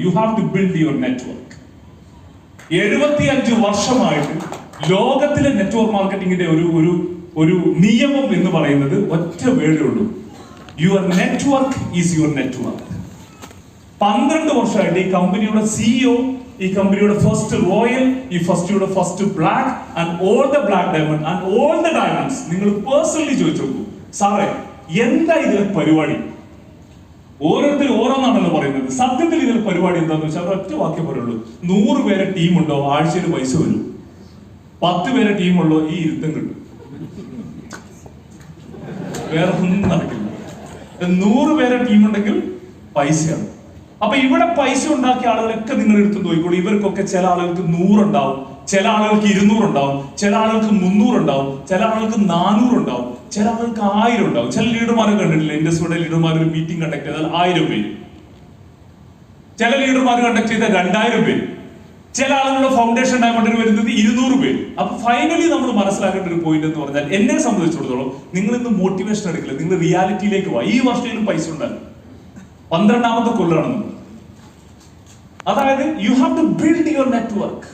U have to build your network. 75 വർഷമായിട്ട് ലോകത്തിലെ network മാർക്കറ്റിംഗിന്റെ ഒരു നിയമം എന്ന് പറയുന്നത് ഒറ്റ വേർഡേ ഉള്ളൂ: your network is your network. 12 വർഷമായിട്ട് ഈ കമ്പനിയുടെ സിഇഒ, ഈ കമ്പനിയുടെ ഫസ്റ്റ് റോയൽ, ഈ first black and all the black diamond and all the diamonds നിങ്ങൾ പേഴ്സണലി ചോദിച്ചു നോക്കൂ, സാറേ എന്താ ഇതിലെ പരിപാടി? ഓരോരുത്തരും ഓരോന്നാണല്ലോ പറയുന്നത്. സത്യത്തിൽ ഇതിലെ പരിപാടി എന്താന്ന് വെച്ചാൽ അവർ ഒറ്റ വാക്യം പറയുള്ളൂ: 100 പേരെ ടീമുണ്ടോ ആഴ്ചയിൽ പൈസ വരും, 10 പേരെ ടീമുള്ളോ ഈ ഇരുത്തം കിട്ടും, വേറെ ഒന്നും നടക്കില്ല. 100 പേരെ ടീമുണ്ടെങ്കിൽ പൈസയാണ്. അപ്പൊ ഇവിടെ പൈസ ഉണ്ടാക്കിയ ആളുകളൊക്കെ നിങ്ങൾ എടുത്ത് നോക്കിക്കോളൂ. ഇവർക്കൊക്കെ ചില ആളുകൾക്ക് 100 ഉണ്ടാവും, ചില ആളുകൾക്ക് 200 ഉണ്ടാവും, ചില ആളുകൾക്ക് 300 ഉണ്ടാവും, ചില ആളുകൾക്ക് 400 ഉണ്ടാവും, ചില ആളുകൾക്ക് 1000 ഉണ്ടാവും. ചില ലീഡർമാരെ കണ്ടിട്ടില്ല, ഇൻഡസ്ട്രിയുടെ ലീഡർമാർ ഒരു മീറ്റിംഗ് കണ്ടക്ട് ചെയ്താൽ 1000 പേര്, ചില ലീഡർമാർ കണ്ടക്ട് ചെയ്താൽ 2000 പേര്, ചില ആളുകളുടെ ഫൗണ്ടേഷൻ ഡയമണ്ടിന് വരുന്നത് 200 പേര്. അപ്പൊ ഫൈനലി നമ്മൾ മനസ്സിലാക്കേണ്ട ഒരു പോയിന്റ് എന്ന് പറഞ്ഞാൽ, എന്നെ സംബന്ധിച്ചിടത്തോളം നിങ്ങൾ ഇന്ന് മോട്ടിവേഷൻ എടുക്കില്ല, നിങ്ങൾ റിയാലിറ്റിയിലേക്ക് പോവാ. ഈ വർഷത്തിലും പൈസ ഉണ്ടാകും, 12ാമത്തെ കൊല്ലമാണ്. അതായത് you have to build your network.